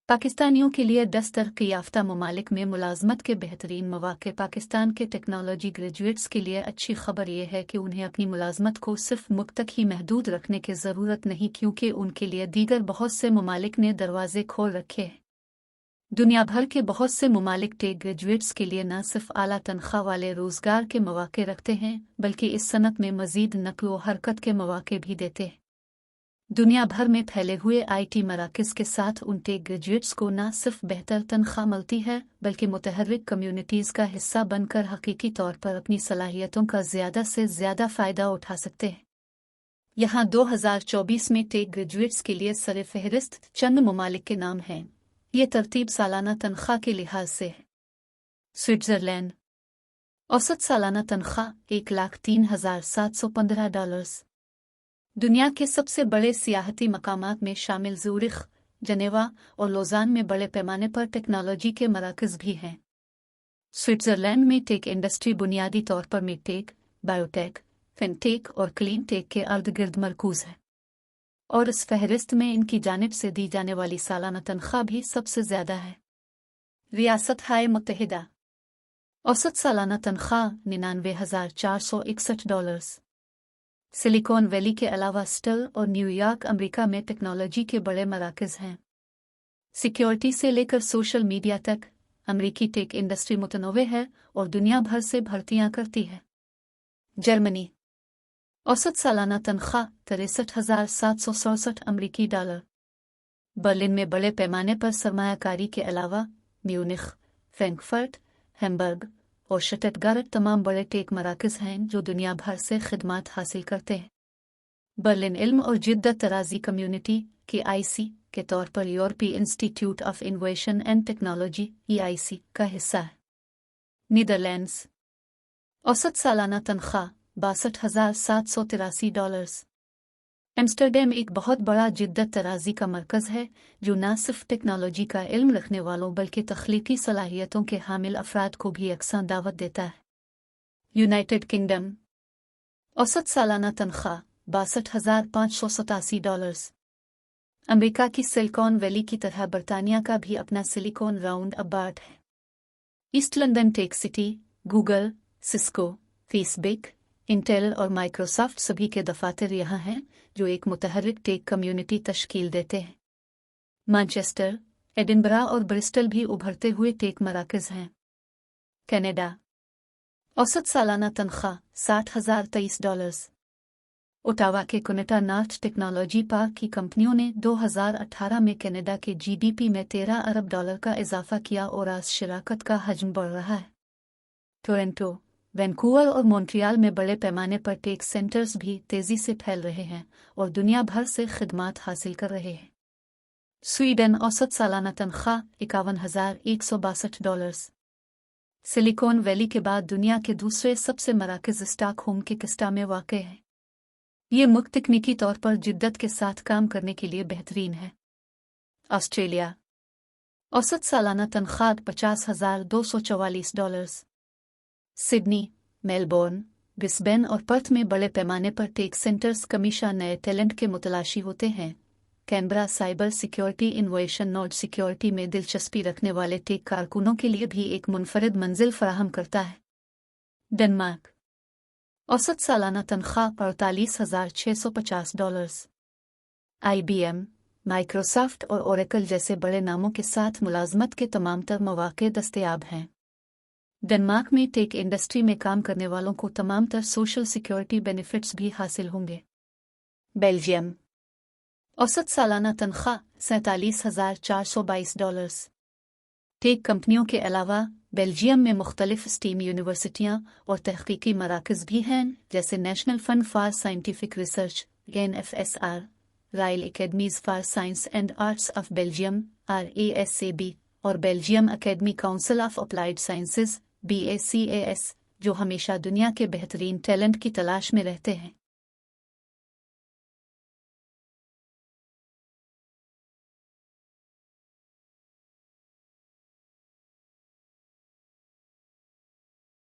पाकिस्तानियों के लिए 10 तरक्की याफ्ता ममालिक में मुलाजमत के बेहतरीन मौक़े। पाकिस्तान के टेक्नोलॉजी ग्रेजुएट्स के लिए अच्छी खबर यह है कि उन्हें अपनी मुलाजमत को सिर्फ मुल्क तक ही महदूद रखने की ज़रूरत नहीं, क्योंकि उनके लिए दीगर बहुत से ममालिक ने दरवाजे खोल रखे हैं। दुनिया भर के बहुत से ममालिक टेक ग्रेजुएट्स के लिए न सिर्फ आला तनख्वाह वाले रोज़गार के मौक़े रखते हैं, बल्कि इस सनत में मज़ीद नक़्ल व हरकत के मौक़े भी देते हैं। दुनिया भर में फैले हुए IT मराकज़ के साथ उन टेक ग्रेजुएट्स को न सिर्फ बेहतर तनख्वाह मिलती है, बल्कि मुतहर्रिक कम्युनिटीज़ का हिस्सा बनकर हकीकी तौर पर अपनी सलाहियतों का ज़्यादा से ज़्यादा फ़ायदा उठा सकते हैं। यहाँ 2024 में टेक ग्रेजुएट्स के लिए सर-ए-फ़हरिस्त चंद ममालिक के नाम हैं। ये तरतीब सालाना तनख्वाह के लिहाज से है। स्विट्ज़रलैंड, औसत सालाना तनख्वाह $1,03,715। दुनिया के सबसे बड़े सियाहती मकामात में शामिल ज़ूरिख, जनेवा और लोज़ान में बड़े पैमाने पर टेक्नोलॉजी के मराकज़ भी हैं। स्विट्ज़रलैंड में टेक इंडस्ट्री बुनियादी तौर पर मिडटेक, बायोटेक, फिनटेक और क्लीन टेक के अर्द-गिर्द मरकूज़ है, और इस फहरिस्त में इनकी जानिब से दी जाने वाली सालाना तनख्वाह भी सबसे ज़्यादा है। रियासत-हाए मुत्तहिदा, औसत सालाना तनख्वाह $99,461। सिलिकॉन वैली के अलावा स्टल और न्यूयॉर्क अमेरिका में टेक्नोलॉजी के बड़े मराकज़ हैं। सिक्योरिटी से लेकर सोशल मीडिया तक अमेरिकी टेक इंडस्ट्री मुतनव्वे है और दुनिया भर से भर्तियां करती है। जर्मनी, औसत सालाना तनख्वाह $63,767 अमेरिकी डॉलर। बर्लिन में बड़े पैमाने पर सरमायाकारी के अलावा म्यूनिख, फ्रैंकफर्ट, हैम्बर्ग और शटटगार्ट तमाम बड़े टेक मराकज़ हैं जो दुनिया भर से खिदमात हासिल करते हैं। बर्लिन इल्म और जिद्दत तराजी कम्युनिटी KIC के तौर पर यूरोपीय institute of innovation and technology EIC का हिस्सा है। नीदरलैंड्स, औसत सालाना तनख्वाह $62,783। एम्स्टर्डम एक बहुत बड़ा जिद्दत तराजी का मरकज़ है जो न सिर्फ टेक्नोलॉजी का इल्म रखने वालों बल्कि तख्लीकी सलाहियतों के हामिल अफराद को भी यकसां दावत देता है। यूनाइटेड किंगडम, औसत सालाना तनख्वाह $62,587। अमेरिका की सिलिकॉन वैली की तरह बरतानिया का भी अपना सिलिकॉन राउंड अबाउट है। East London Tech City, Google, Cisco, Facebook, Intel और माइक्रोसॉफ्ट सभी के दफातर यहाँ हैं जो एक मुतहर्रिक टेक कम्युनिटी तश्कील देते हैं। मैनचेस्टर, एडिनबरा और ब्रिस्टल भी उभरते हुए टेक मराकज़ हैं। कनाडा, औसत सालाना तनख्वाह $60,023। ओटावा के कुनेटा नॉर्थ टेक्नोलॉजी पार्क की कंपनियों ने 2018 में कनाडा के GDP में $13 अरब का इजाफा किया और आज शराकत का हजम बढ़ रहा है। टोरंटो, वैंकूवर और मॉन्ट्रियल में बड़े पैमाने पर टेक सेंटर्स भी तेज़ी से फैल रहे हैं और दुनिया भर से खिदमात हासिल कर रहे हैं। स्वीडन, औसत सालाना तनख्वाह $51,162। सिलिकॉन वैली के बाद दुनिया के दूसरे सबसे मराकज़ स्टॉकहोम के किस्टा में वाक़ है। ये मुल्क तकनीकी तौर पर जिद्दत के साथ काम करने के लिए बेहतरीन है। ऑस्ट्रेलिया, औसत सालाना तनख्वाह $50,244। सिडनी, मेलबोर्न, ब्रिस्बेन और पर्थ में बड़े पैमाने पर टेक सेंटर्स हमेशा नए टैलेंट के मुतलाशी होते हैं। Canberra cyber security innovation node security में दिलचस्पी रखने वाले टेक कारकुनों के लिए भी एक मुनफरिद मंजिल फराहम करता है। डेनमार्क, औसत सालाना तनख्वाह $48,650। IBM, माइक्रोसॉफ्ट और ओरेकल जैसे बड़े नामों के साथ मुलाजमत के तमाम तर मौक़े दस्तयाब हैं। डेनमार्क में टेक इंडस्ट्री में काम करने वालों को तमाम तर सोशल सिक्योरिटी बेनिफिट्स भी हासिल होंगे। बेल्जियम, औसत सालाना तनख्वाह $47,422। टेक कंपनियों के अलावा बेल्जियम में मुख्तलिफ स्टीम यूनिवर्सिटियाँ और तहकीकी मराकज़ भी हैं, जैसे national fund for scientific research NFSR, royal academies for science and arts of Belgium RASAB और Belgium academy council of applied sciences BACAS, जो हमेशा दुनिया के बेहतरीन टैलेंट की तलाश में रहते हैं।